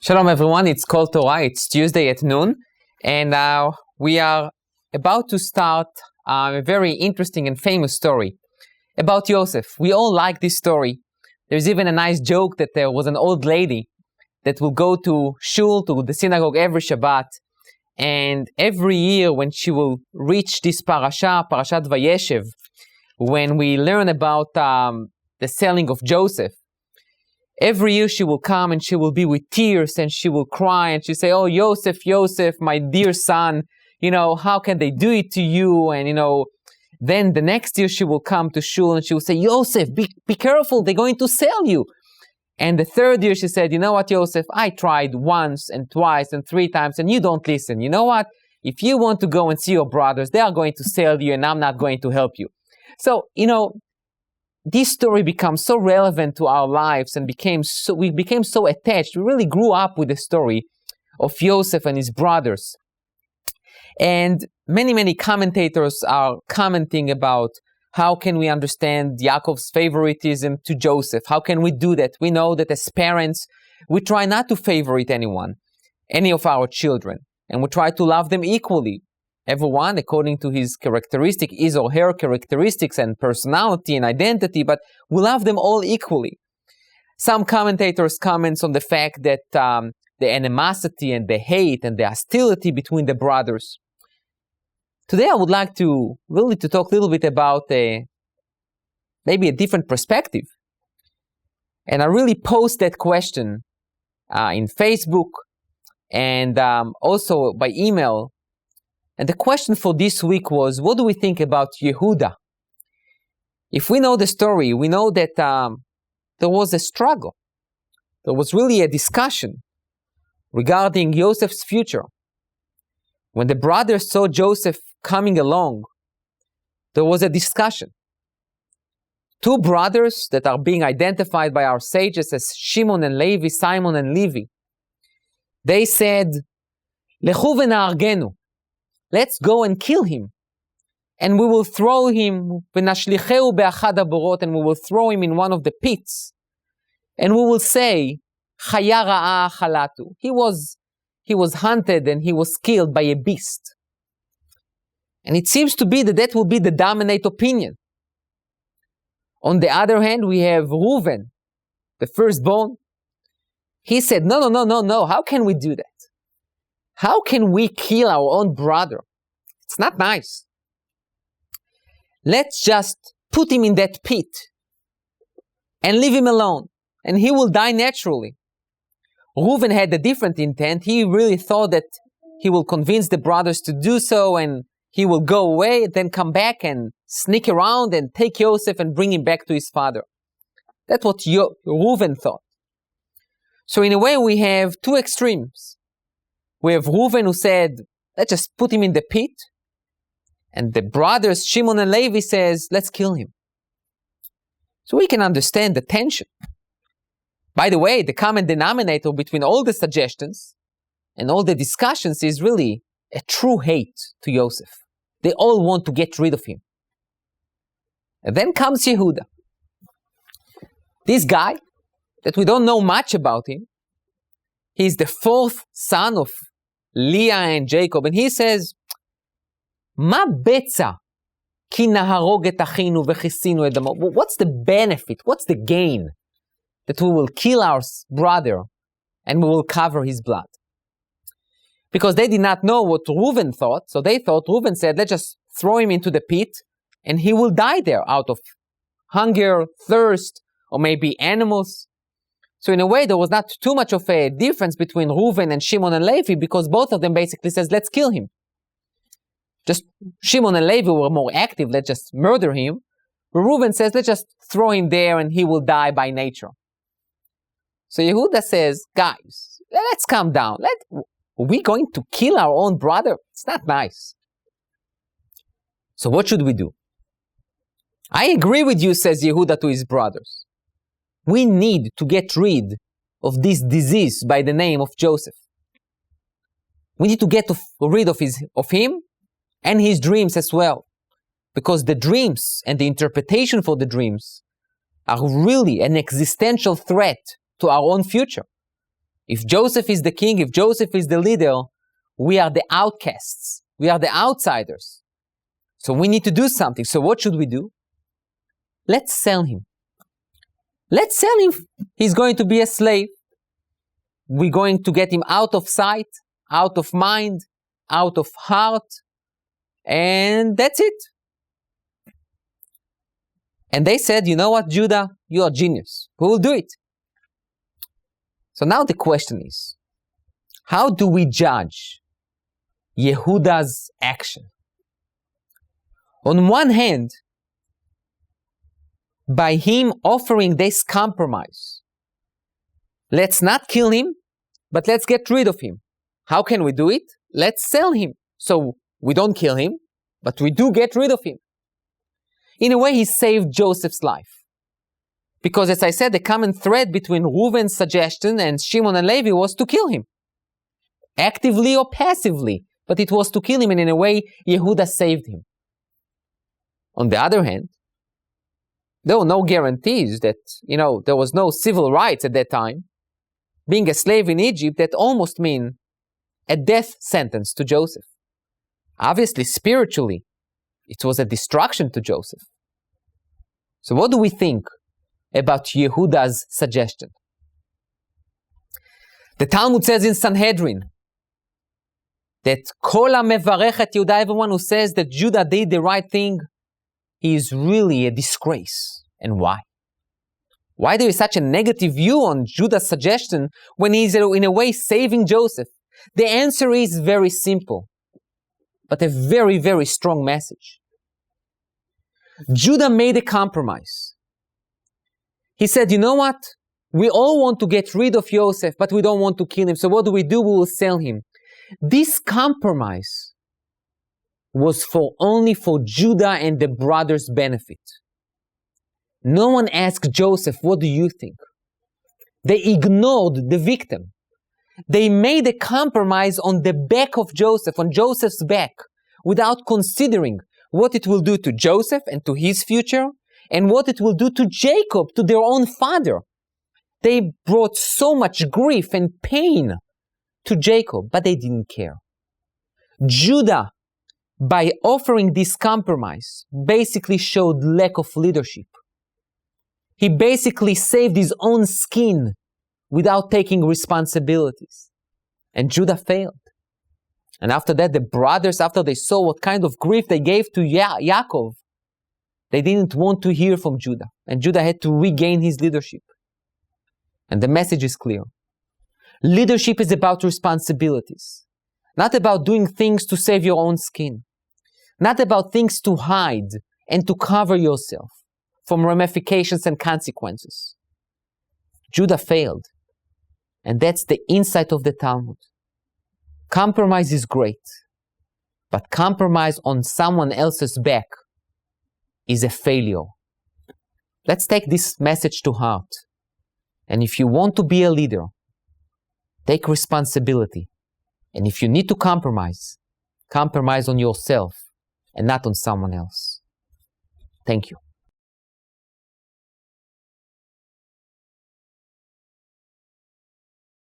Shalom everyone, it's Kol Torah, it's Tuesday at noon, and we are about to start a very interesting and famous story about Yosef. We all like this story. There's even a nice joke that there was an old lady that will go to shul, to the synagogue every Shabbat, and every year when she will reach this parashat Vayeshev, when we learn about the selling of Joseph, every year she will come and she will be with tears and she will cry and she'll say, "Oh, Yosef, my dear son, how can they do it to you?" And, then the next year she will come to shul and she will say, "Yosef, be careful, they're going to sell you." And the third year she said, "You know what, Yosef, I tried once and twice and three times and you don't listen. You know what? If you want to go and see your brothers, they are going to sell you and I'm not going to help you." So, this story becomes so relevant to our lives and we became so attached. We really grew up with the story of Yosef and his brothers. And many commentators are commenting about how can we understand Yaakov's favoritism to Joseph? How can we do that? We know that as parents, we try not to favorite any of our children, and we try to love them equally. Everyone according to his characteristic, his or her characteristics and personality and identity, but we love them all equally. Some commentators comment on the fact that the animosity and the hate and the hostility between the brothers. Today I would like to talk a little bit about maybe a different perspective. And I really posed that question in Facebook and also by email. And the question for this week was, what do we think about Yehuda? If we know the story, we know that there was a struggle. There was really a discussion regarding Joseph's future. When the brothers saw Joseph coming along, there was a discussion. Two brothers that are being identified by our sages as Shimon and Levi, Simon and Levi. They said, "Lechu v'na'argenu." Let's go and kill him. And we will throw him, v'nashlicheu be'achad haborot, and we will throw him in one of the pits. And we will say, chaya ra'a chalatu. He was hunted and he was killed by a beast. And it seems to be that will be the dominant opinion. On the other hand, we have Reuven, the firstborn. He said, no, how can we do that? How can we kill our own brother? It's not nice. Let's just put him in that pit and leave him alone, and he will die naturally. Reuven had a different intent. He really thought that he will convince the brothers to do so, and he will go away, then come back and sneak around and take Yosef and bring him back to his father. That's what Reuven thought. So in a way, we have two extremes. We have Reuven who said, let's just put him in the pit. And the brothers, Shimon and Levi, says, let's kill him. So we can understand the tension. By the way, the common denominator between all the suggestions and all the discussions is really a true hate to Yosef. They all want to get rid of him. And then comes Yehuda. This guy, that we don't know much about him, he's the fourth son of Leah and Jacob, and he says, "Ma betza ki naharog et achinu v'chisinu et damo." What's the benefit? What's the gain that we will kill our brother and we will cover his blood? Because they did not know what Reuven thought, so they thought Reuven said, let's just throw him into the pit and he will die there out of hunger, thirst, or maybe animals. So in a way, there was not too much of a difference between Reuven and Shimon and Levi, because both of them basically says, let's kill him. Just Shimon and Levi were more active, let's just murder him. But Reuven says, let's just throw him there and he will die by nature. So Yehuda says, guys, let's calm down. Are we going to kill our own brother? It's not nice. So what should we do? I agree with you, says Yehuda to his brothers. We need to get rid of this disease by the name of Joseph. We need to get rid of him and his dreams as well. Because the dreams and the interpretation for the dreams are really an existential threat to our own future. If Joseph is the king, if Joseph is the leader, we are the outcasts. We are the outsiders. So we need to do something. So what should we do? Let's sell him. Let's sell him. He's going to be a slave. We're going to get him out of sight, out of mind, out of heart, and that's it. And they said, you know what, Judah, you're a genius. We will do it. So now the question is, how do we judge Yehuda's action? On one hand, by him offering this compromise, let's not kill him, but let's get rid of him. How can we do it? Let's sell him. So we don't kill him, but we do get rid of him. In a way, he saved Joseph's life. Because as I said, the common thread between Reuven's suggestion and Shimon and Levi was to kill him. Actively or passively, but it was to kill him, and in a way, Yehuda saved him. On the other hand, there were no guarantees that, there was no civil rights at that time. Being a slave in Egypt, that almost mean a death sentence to Joseph. Obviously, spiritually, it was a destruction to Joseph. So what do we think about Yehuda's suggestion? The Talmud says in Sanhedrin that Kol mevarech et Yehuda, everyone who says that Judah did the right thing, he is really a disgrace. And why? Why there is such a negative view on Judah's suggestion when he's in a way saving Joseph? The answer is very simple, but a very, very strong message. Judah made a compromise. He said, you know what? We all want to get rid of Joseph, but we don't want to kill him. So what do? We will sell him. This compromise was only for Judah and the brothers' benefit. No one asked Joseph, what do you think? They ignored the victim. They made a compromise on the back of Joseph, on Joseph's back, without considering what it will do to Joseph and to his future, and what it will do to Jacob, to their own father. They brought so much grief and pain to Jacob, but they didn't care. Judah, by offering this compromise, basically showed lack of leadership. He basically saved his own skin without taking responsibilities. And Judah failed. And after that, the brothers, after they saw what kind of grief they gave to Yaakov, they didn't want to hear from Judah. And Judah had to regain his leadership. And the message is clear. Leadership is about responsibilities. Not about doing things to save your own skin. Not about things to hide and to cover yourself from ramifications and consequences. Judah failed. And that's the insight of the Talmud. Compromise is great, but compromise on someone else's back is a failure. Let's take this message to heart. And if you want to be a leader, take responsibility. And if you need to compromise on yourself and not on someone else. Thank you.